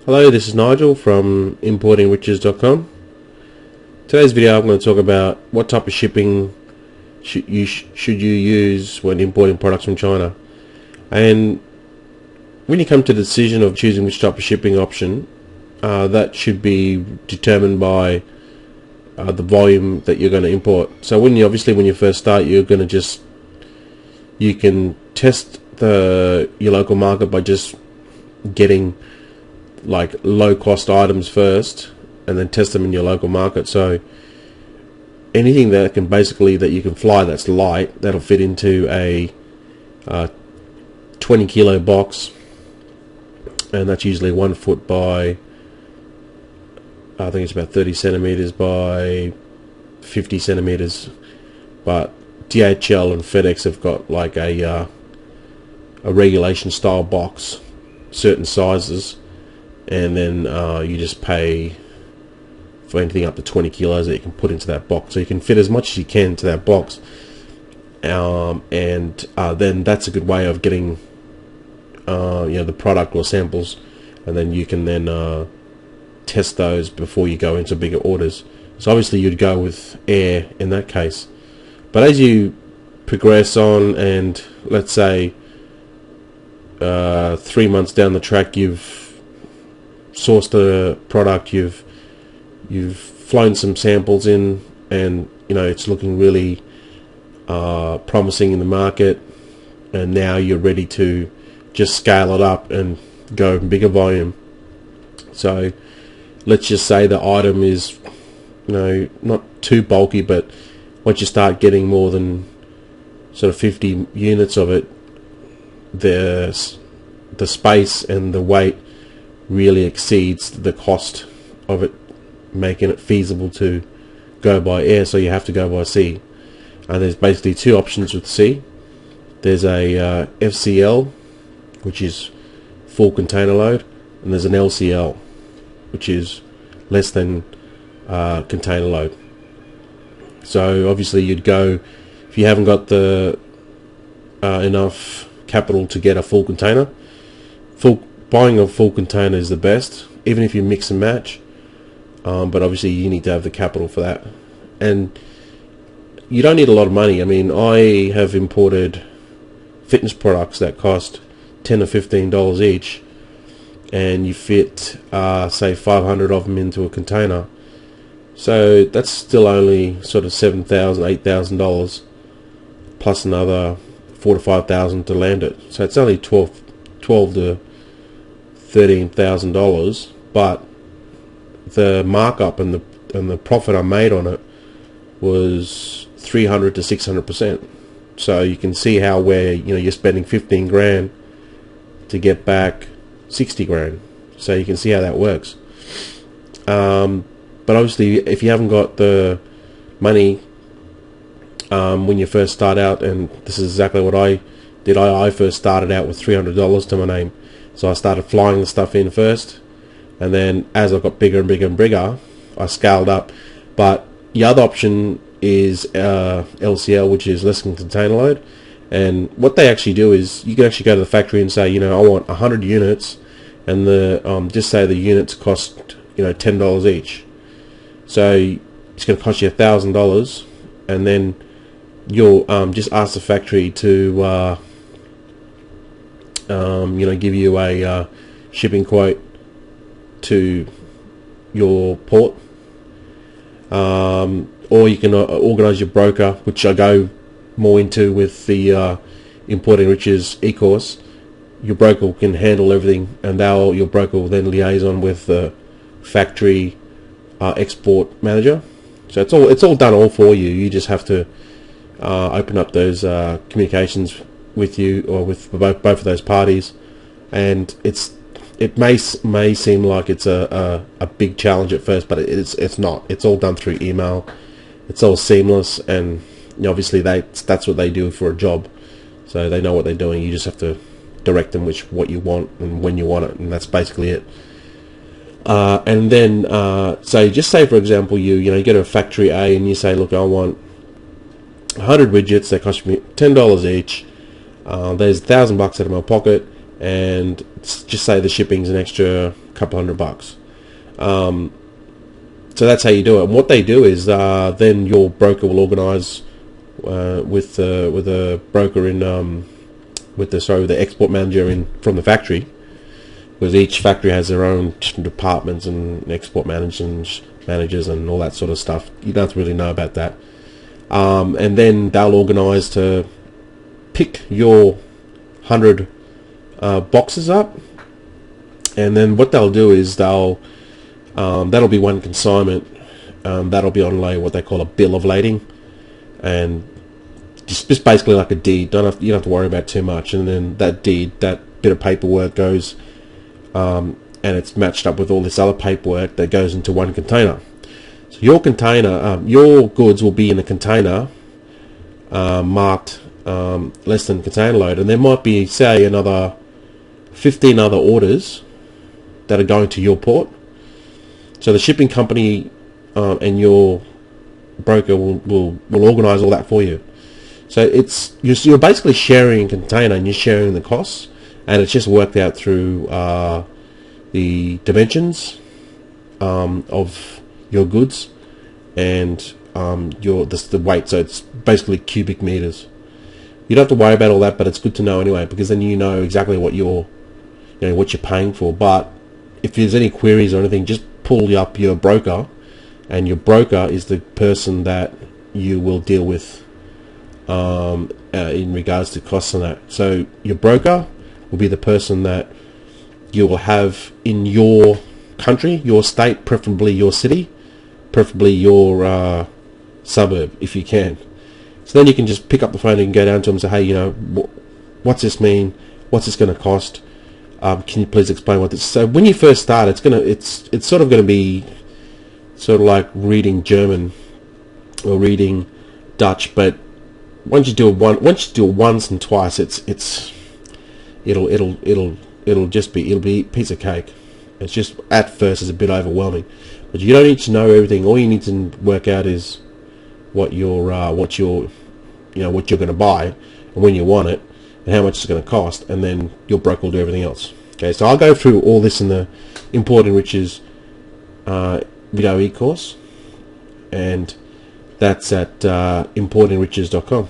Hello, this is Nigel from importingriches.com. Today's video I'm going to talk about what type of shipping should you use when importing products from China. And when you come to the decision of choosing which type of shipping option, that should be determined by the volume that you're going to import. So when you first start, you're going to you can test your local market by just getting like low cost items first and then test them in your local market. So anything that you can fly that's light, that'll fit into a 20 kilo box, and that's usually 1 foot by I think it's about 30 centimeters by 50 centimeters. But DHL and FedEx have got like a regulation style box, certain sizes, and then you just pay for anything up to 20 kilos that you can put into that box. So you can fit as much as you can into that box, and then that's a good way of getting the product or samples, and then you can then test those before you go into bigger orders. So obviously you'd go with air in that case. But as you progress on, and let's say 3 months down the track, you've sourced a product, you've flown some samples in, and it's looking really promising in the market, and now you're ready to just scale it up and go bigger volume. So let's just say the item is not too bulky, but once you start getting more than sort of 50 units of it, the space and the weight really exceeds the cost of it, making it feasible to go by air, so you have to go by sea. And there's basically two options with sea. There's a FCL, which is full container load, and there's an LCL, which is less than container load. So obviously you'd go, if you haven't got the enough capital to get a full container, buying a full container is the best, even if you mix and match, but obviously you need to have the capital for that, and you don't need a lot of money. I mean, I have imported fitness products that cost $10 or $15 each, and you fit say 500 of them into a container, so that's still only sort of $7,000, $8,000 plus another $4,000 to $5,000 to land it. So it's only $12,000 to $13,000, but the markup and the profit I made on it was 300 to 600%. So you can see how you're spending 15 grand to get back 60 grand. So you can see how that works. But obviously, if you haven't got the money when you first start out, and this is exactly what I did. I first started out with $300 to my name, so I started flying the stuff in first, and then as I got bigger and bigger and bigger, I scaled up. But the other option is LCL, which is less than container load. And what they actually do is you can actually go to the factory and say, I want 100 units, and just say the units cost $10 each. So it's going to cost you $1,000, and then you'll just ask the factory to give you a shipping quote to your port, or you can organise your broker, which I go more into with the Importing Riches e-course. Your broker can handle everything, and your broker will then liaison with the factory export manager. So it's all done all for you. You just have to open up those communications with you, or with both of those parties, and it may seem like it's a big challenge at first, but it's not. It's all done through email. It's all seamless, and obviously that's what they do for a job, so they know what they're doing. You just have to direct them what you want and when you want it, and that's basically it. And then so just say, for example, you go to a factory A and you say, look, I want 100 widgets that cost me $10 each. There's $1,000 out of my pocket, and just say the shipping's an extra couple $100. So that's how you do it. And what they do is then your broker will organise with a broker in with the export manager in from the factory, because each factory has their own different departments and export managers and all that sort of stuff. You don't have to really know about that. And then they'll organise to pick your 100 boxes up, and then what they'll do is that'll be one consignment. That'll be on what they call a bill of lading, and just basically like a deed. You don't have to worry about too much. And then that deed, that bit of paperwork goes, and it's matched up with all this other paperwork that goes into one container. So your container, your goods will be in a container marked less than container load, and there might be, say, another 15 other orders that are going to your port. So the shipping company and your broker will organise all that for you. So you're basically sharing a container, and you're sharing the costs, and it's just worked out through the dimensions of your goods and the weight. So it's basically cubic meters. You don't have to worry about all that, but it's good to know anyway, because then you know exactly what you're paying for. But if there's any queries or anything, just pull up your broker, and your broker is the person that you will deal with in regards to costs and that. So your broker will be the person that you will have in your country, your state, preferably your city, preferably your suburb if you can. So then you can just pick up the phone and go down to them and say, hey, what's this mean? What's this going to cost? Can you please explain what this is? So when you first start, it's sort of going to be sort of like reading German or reading Dutch, but once you do it once and twice, it'll be a piece of cake. It's just at first it's a bit overwhelming, but you don't need to know everything. All you need to work out is what you're going to buy and when you want it and how much it's going to cost, and then your broker will do everything else. Okay, so I'll go through all this in the Importing Riches video e-course, and that's at importingriches.com.